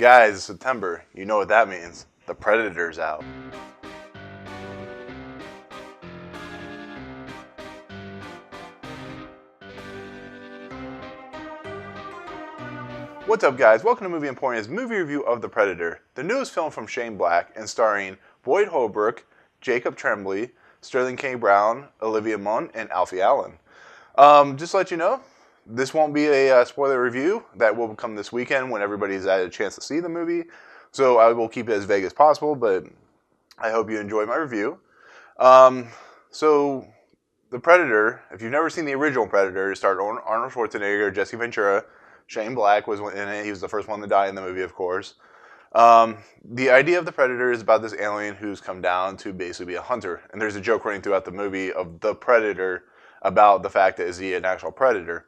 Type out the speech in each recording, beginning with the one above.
Guys, it's September. You know what that means. The Predator's out. What's up, guys? Welcome to Movie Emporium's movie review of The Predator, the newest film from Shane Black and starring Boyd Holbrook, Jacob Trembly, Sterling K. Brown, Olivia Munn, and Alfie Allen. Just to let you know, this won't be a spoiler review. That will come this weekend when everybody's had a chance to see the movie. So I will keep it as vague as possible, but I hope you enjoy my review. So, The Predator, if you've never seen the original Predator, it starred Arnold Schwarzenegger, Jesse Ventura. Shane Black was in it. He was the first one to die in the movie, of course. The idea of the Predator is about this alien who's come down to basically be a hunter. And there's a joke running throughout the movie of the Predator about the fact that is he an actual predator.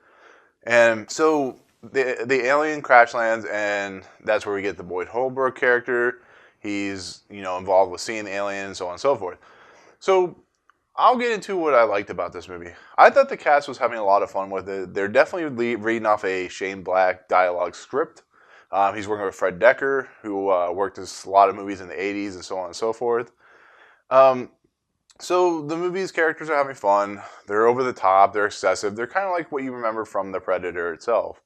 And so the alien crash lands, and that's where we get the Boyd Holbrook character. He's involved with seeing the alien and so on and so forth. So I'll get into what I liked about this movie. I thought the cast was having a lot of fun with it. They're definitely reading off a Shane Black dialogue script. He's working with Fred Decker, who worked in a lot of movies in the 80s and so on and so forth. So the movie's characters are having fun. They're over the top. They're excessive. They're kind of like what you remember from The Predator itself.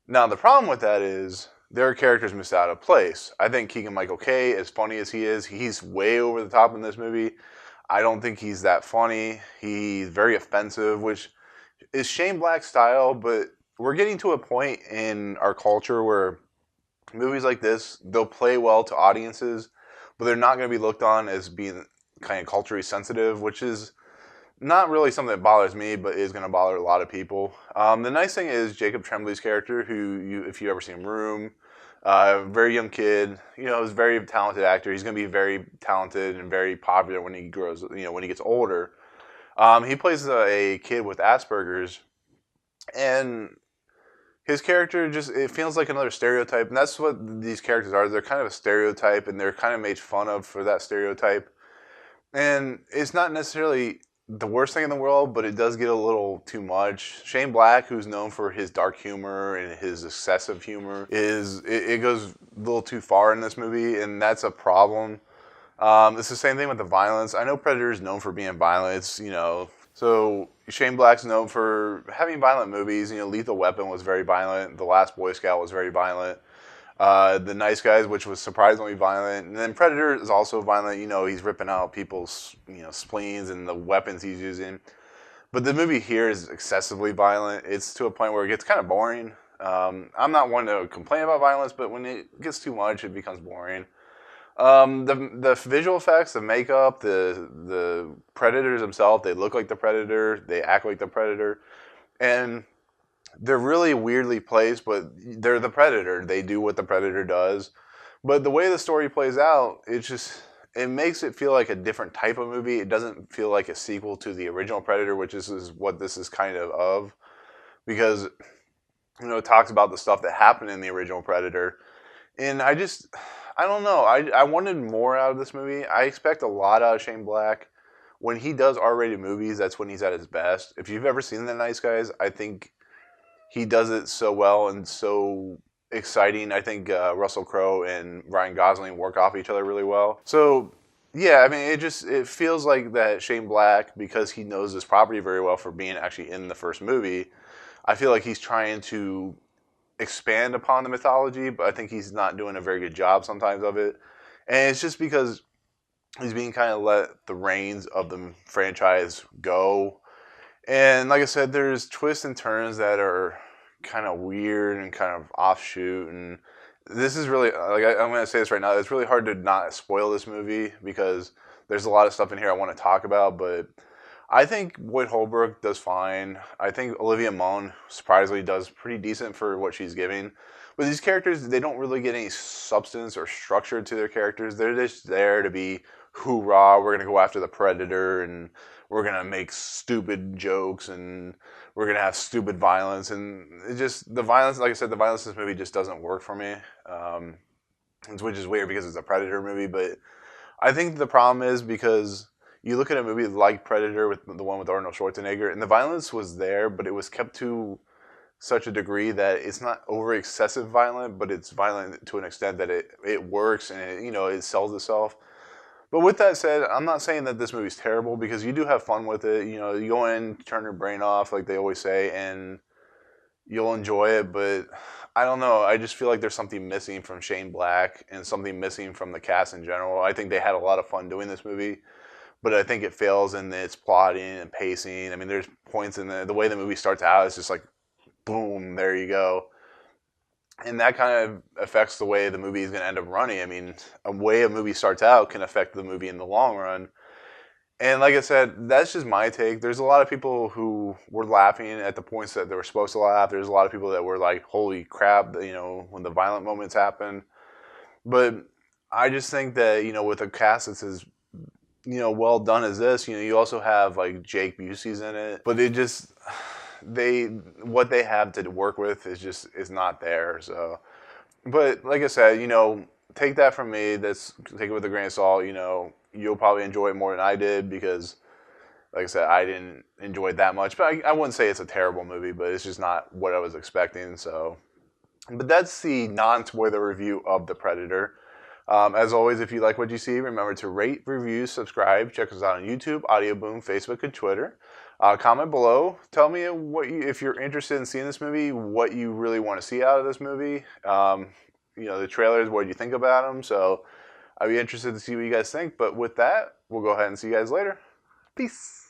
Now, the problem with that is their characters missed out of place. I think Keegan-Michael, as funny as he is, he's way over the top in this movie. I don't think he's that funny. He's very offensive, which is Shane Black's style, but we're getting to a point in our culture where movies like this, they'll play well to audiences, but they're not going to be looked on as being kind of culturally sensitive, which is not really something that bothers me, but is going to bother a lot of people. The nice thing is Jacob Trembly's character, who, if you've ever seen Room, very young kid, is a very talented actor. He's going to be very talented and very popular when he grows, when he gets older. He plays a kid with Asperger's, and his character it feels like another stereotype, and that's what these characters are. They're kind of a stereotype, and they're kind of made fun of for that stereotype. And it's not necessarily the worst thing in the world, but it does get a little too much. Shane Black, who's known for his dark humor and his excessive humor, it goes a little too far in this movie, and that's a problem. It's the same thing with the violence. I know Predator is known for being violent, so Shane Black's known for having violent movies. Lethal Weapon was very violent. The Last Boy Scout was very violent. The Nice Guys, which was surprisingly violent. And then Predator is also violent. He's ripping out people's, spleens and the weapons he's using. But the movie here is excessively violent. It's to a point where it gets kind of boring. I'm not one to complain about violence, but when it gets too much, it becomes boring. The visual effects, the makeup, the Predators themselves, they look like the Predator. They act like the Predator. And they're really weirdly placed, but they're the Predator. They do what the Predator does. But the way the story plays out, it makes it feel like a different type of movie. It doesn't feel like a sequel to the original Predator, which is what this is kind of. Because, it talks about the stuff that happened in the original Predator. And I don't know. I wanted more out of this movie. I expect a lot out of Shane Black. When he does R-rated movies, that's when he's at his best. If you've ever seen The Nice Guys, I think he does it so well and so exciting. I think Russell Crowe and Ryan Gosling work off each other really well. So, yeah, I mean, it feels like that Shane Black, because he knows this property very well for being actually in the first movie, I feel like he's trying to expand upon the mythology, but I think he's not doing a very good job sometimes of it. And it's just because he's being kind of let the reins of the franchise go. And like I said, there's twists and turns that are kind of weird and kind of offshoot. And this is really, I'm going to say this right now, it's really hard to not spoil this movie because there's a lot of stuff in here I want to talk about. But I think Boyd Holbrook does fine. I think Olivia Munn surprisingly does pretty decent for what she's giving. But these characters, they don't really get any substance or structure to their characters. They're just there to be hoorah, we're going to go after the Predator, and we're going to make stupid jokes, and we're going to have stupid violence. And the violence, like I said, the violence in this movie just doesn't work for me. Which is weird because it's a Predator movie. But I think the problem is because you look at a movie like Predator, with the one with Arnold Schwarzenegger, and the violence was there, but it was kept to such a degree that it's not over excessive violent, but it's violent to an extent that it works and it sells itself. But with that said, I'm not saying that this movie's terrible, because you do have fun with it. You go in, turn your brain off, like they always say, and you'll enjoy it. But I don't know. I just feel like there's something missing from Shane Black and something missing from the cast in general. I think they had a lot of fun doing this movie, but I think it fails in its plotting and pacing. I mean, there's points in the way the movie starts out. It's just like, boom, there you go. And that kind of affects the way the movie is going to end up running. I mean, a way a movie starts out can affect the movie in the long run. And like I said, that's just my take. There's a lot of people who were laughing at the points that they were supposed to laugh. There's a lot of people that were like, holy crap, when the violent moments happen. But I just think that, with a cast that's as, well done as this, you also have like Jake Busey's in it. But what they have to work with is not there. So, but like I said, take that from me. Take it with a grain of salt. You'll probably enjoy it more than I did, because, like I said, I didn't enjoy it that much. But I wouldn't say it's a terrible movie, but it's just not what I was expecting. So, but that's the non-spoiler review of The Predator. As always, if you like what you see, remember to rate, review, subscribe. Check us out on YouTube, Audio Boom, Facebook, and Twitter. Comment below. Tell me if you're interested in seeing this movie, what you really want to see out of this movie. The trailers, what do you think about them? So I'd be interested to see what you guys think. But with that, we'll go ahead and see you guys later. Peace.